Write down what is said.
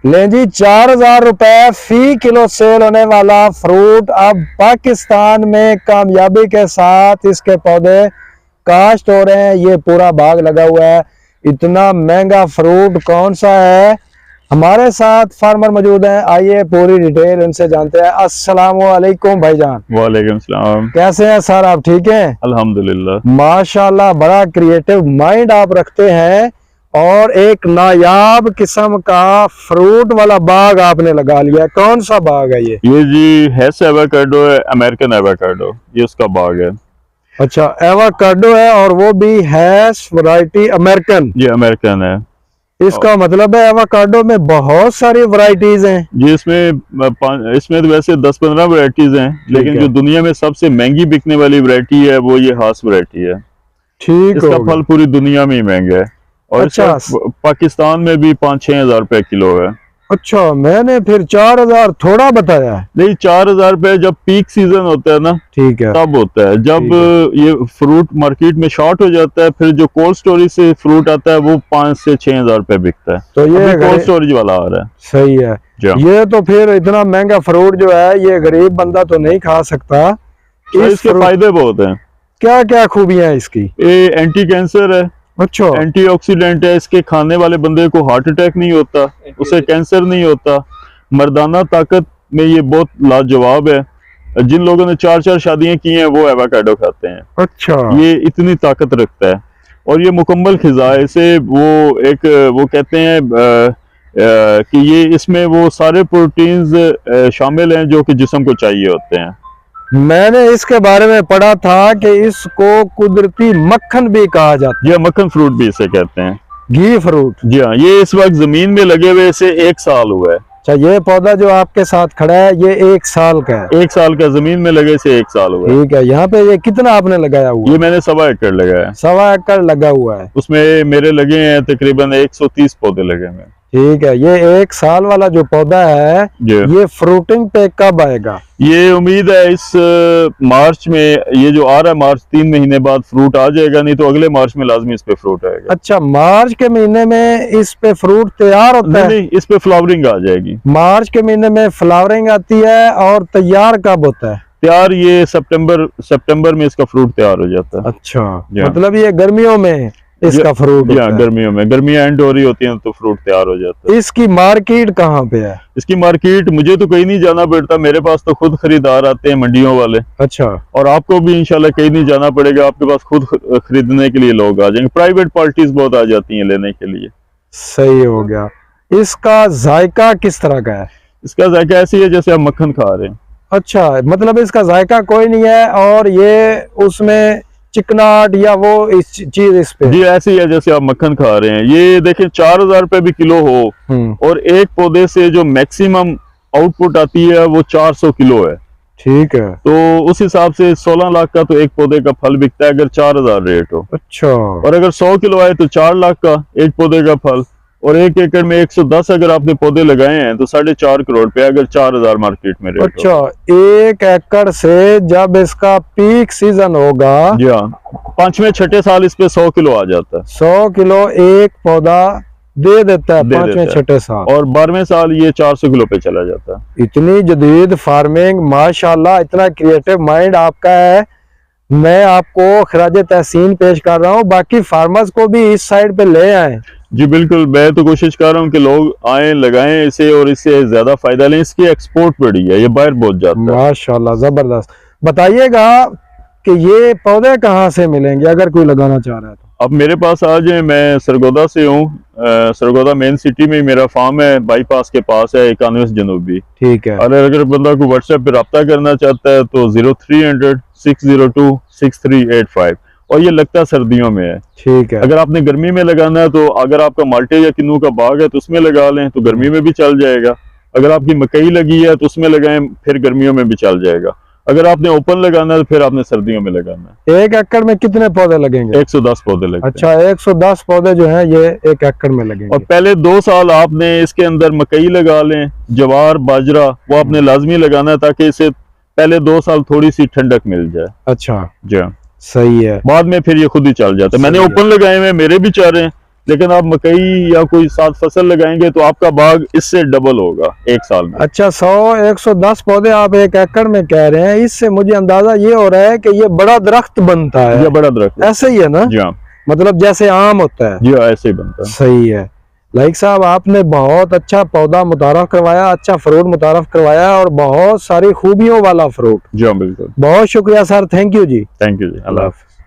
ले जी 4,000 रुपए फी kilo cell होने वाला फ्रूट अब पाकिस्तान में कामयाबी के साथ इसके पौधे काश्त हो रहे हैं। ये पूरा बाग लगा हुआ है। इतना महंगा फ्रूट कौन सा है? हमारे साथ फार्मर मौजूद हैं, आइए पूरी डिटेल उनसे जानते हैं। अस्सलाम वालेकुम भाईजान। वालेकुम सलाम। कैसे हैं सर, आप ठीक हैं? अल्हम्दुलिल्लाह। माशाल्लाह, बड़ा क्रिएटिव माइंड आप रखते हैं और एक नायाब किस्म का फ्रूट वाला बाग आपने लगा लिया। कौन सा बाग है ये? ये जी हैस एवोकाडो है, अमेरिकन एवोकाडो, ये उसका बाग है। अच्छा, एवोकाडो है और वो भी हैश वैरायटी अमेरिकन। ये अमेरिकन है। इसका मतलब है एवोकाडो में बहुत सारी वैरायटीज हैं। जी इसमें तो वैसे 10-15 वैरायटीज हैं, लेकिन जो दुनिया में सबसे महंगी बिकने वाली वैरायटी है वो ये हास वैरायटी है। ठीक, इसका फल पूरी दुनिया में ही महंगा है और अच्छा, पाकिस्तान में भी 5-6 हजार रुपए किलो है। अच्छा, मैंने फिर 4,000 थोड़ा बताया है। नहीं, 4,000 रुपए जब पीक सीजन होता है ना, ठीक है, तब होता है। जब ये फ्रूट मार्केट में शॉर्ट हो जाता है, फिर जो कोल्ड स्टोरेज से फ्रूट आता है वो 5 से 6 हजार रुपए बिकता है। तो ये कोल्ड स्टोरेज वाला आ रहा है। सही है। ये तो फिर इतना महंगा फ्रूट जो है ये गरीब बंदा तो नहीं खा सकता। तो इसके फायदे बहुत हैं। क्या क्या खूबियां हैं इसकी? ये एंटी कैंसर है, अच्छा, एंटीऑक्सीडेंट है। इसके खाने वाले बंदे को हार्ट अटैक नहीं होता, उसे कैंसर नहीं होता। मर्दाना ताकत में ये बहुत लाजवाब है। जिन लोगों ने 4-4 शादियां की हैं वो एवोकाडो खाते हैं। अच्छा, ये इतनी ताकत रखता है और ये मुकम्मल खिज़ा है। इसे वो कहते हैं कि ये इसमें वो सारे प्रोटीन्स शामिल हैं जो कि जिस्म को चाहिए होते हैं। मैंने इसके बारे में पढ़ा था कि इसको कुदरती मक्खन भी कहा जाता है। जी, मक्खन फ्रूट भी इसे कहते हैं, घी फ्रूट। जी हाँ। ये इस वक्त जमीन में लगे हुए इसे 1 साल हुआ है। अच्छा, ये पौधा जो आपके साथ खड़ा है ये 1 साल का है? 1 साल का, जमीन में लगे से 1 साल हुआ है। ठीक है। यहाँ पे ये कितना आपने लगाया हुआ? ये मैंने 1.25 एकड़ लगाया है। 1.25 एकड़ लगा हुआ है। उसमें मेरे लगे हैं तकरीबन 130 पौधे लगे हैं। ठीक है। ये 1 साल वाला जो पौधा है ये फ्रूटिंग पे कब आएगा? ये उम्मीद है इस मार्च में। ये जो आ रहा है मार्च, 3 महीने बाद फ्रूट आ जाएगा, नहीं तो अगले मार्च में लाजमी इस पे फ्रूट आएगा। अच्छा, मार्च के महीने में इस पे फ्रूट तैयार होता है? नहीं, इस पे फ्लावरिंग आ जाएगी। मार्च के महीने में फ्लावरिंग आती है और तैयार कब होता है? तैयार ये सितंबर में इसका फ्रूट तैयार हो जाता है। अच्छा, मतलब ये गर्मियों में इसका फ्रूट होता है? गर्मियों में, गर्मियां एंड हो रही होती हैं तो फ्रूट तैयार हो जाता है। इसकी मार्केट कहाँ पे है? इसकी मार्केट मुझे तो कहीं नहीं जाना पड़ता, मेरे पास तो खुद खरीदार आते हैं मंडियों वाले। अच्छा, और आपको भी इंशाल्लाह कहीं नहीं जाना पड़ेगा, आपके पास खुद खरीदने के लिए लोग आ जाएंगे। प्राइवेट पार्टीज बहुत आ जाती हैं लेने के लिए। सही हो गया। इसका जायका किस तरह का है? इसका जायका ऐसी है जैसे आप मक्खन खा रहे हैं। अच्छा, मतलब इसका जायका कोई नहीं है और ये उसमें चिकनाट या वो इस चीज इस पे? जी, ऐसी है जैसे आप मक्खन खा रहे हैं। ये देखें 4,000 रुपए भी किलो हो और एक पौधे से जो मैक्सिमम आउटपुट आती है वो 400 किलो है। ठीक है। तो उस हिसाब से 16 लाख का तो एक पौधे का फल बिकता है अगर 4,000 रेट हो। अच्छा, और अगर 100 किलो आए तो 4 लाख का एक पौधे का फल। और 1 एकड़ में 110 अगर आपने पौधे लगाए हैं तो 4.5 करोड़ रुपए अगर 4,000 मार्केट में रेट। अच्छा, 1 एकड़ से जब इसका पीक सीजन होगा, जी हाँ, 5वें-6ठे साल इस पे 100 किलो आ जाता है। 100 किलो एक पौधा दे देता है 5वें-6ठे साल, और 12वें साल ये 400 किलो पे चला जाता है। इतनी जदीद फार्मिंग, माशाल्लाह, इतना क्रिएटिव माइंड आपका है। मैं आपको खराजे तहसीन पेश कर रहा हूँ। बाकी फार्मर्स को भी इस साइड पे ले आए। जी बिल्कुल, मैं तो कोशिश कर रहा हूँ कि लोग आए, लगाएं इसे और इससे ज्यादा फायदा लें। इसकी एक्सपोर्ट बड़ी है, ये बाहर बहुत जाता है। माशाल्लाह, जबरदस्त। बताइएगा कि ये पौधे कहाँ से मिलेंगे अगर कोई लगाना चाह रहा है तो? अब मेरे पास आ जाए, मैं सरगोदा से हूँ। सरगोदा मेन सिटी में मेरा फार्म है, बाईपास के पास है, 91 जनूबी। ठीक है। और अगर बंदा को व्हाट्सएप पे रब्ता करना चाहता है तो 0300 602 6385, और ये लगता सर्दियों में है। ठीक है। अगर आपने गर्मी में लगाना है तो अगर आपका माल्टे या किन्नू का बाग है तो उसमें लगा लें, तो गर्मी में भी चल जाएगा। अगर आपकी मकई लगी है तो उसमें लगाएं, फिर गर्मियों में भी चल जाएगा। अगर आपने ओपन लगाना है तो फिर आपने सर्दियों में लगाना है। 1 एकड़ में कितने पौधे लगेंगे? 110 पौधे लगेंगे। अच्छा, 110 पौधे जो हैं ये 1 एकड़ में लगेंगे। और पहले 2 साल आपने इसके अंदर मकई लगा लें, जवार, बाजरा, वो आपने लाजमी लगाना है ताकि इसे पहले 2 साल थोड़ी सी ठंडक मिल जाए। अच्छा, जी, सही है। बाद में फिर ये खुद ही चल जाता है। मैंने ओपन लगाए हुए, मेरे भी चारे हैं, लेकिन आप मकई या कोई 7 फसल लगाएंगे तो आपका बाग इससे डबल होगा 1 साल में। अच्छा, 100-110 पौधे आप 1 एकड़ में कह रहे हैं, इससे मुझे अंदाजा ये हो रहा है कि ये बड़ा दरख्त बनता है। ये बड़ा दरख्त ऐसे ही है ना? जी हाँ, मतलब जैसे आम होता है। जी हाँ, ऐसे ही बनता है। सही है। लाइक साहब, आपने बहुत अच्छा पौधा मुतारफ करवाया, अच्छा फ्रूट मुतारफ करवाया और बहुत सारी खूबियों वाला फ्रूट। जी हाँ, बिल्कुल। बहुत शुक्रिया सर, थैंक यू जी। थैंक यू जी, अल्लाह हाफ़िज़।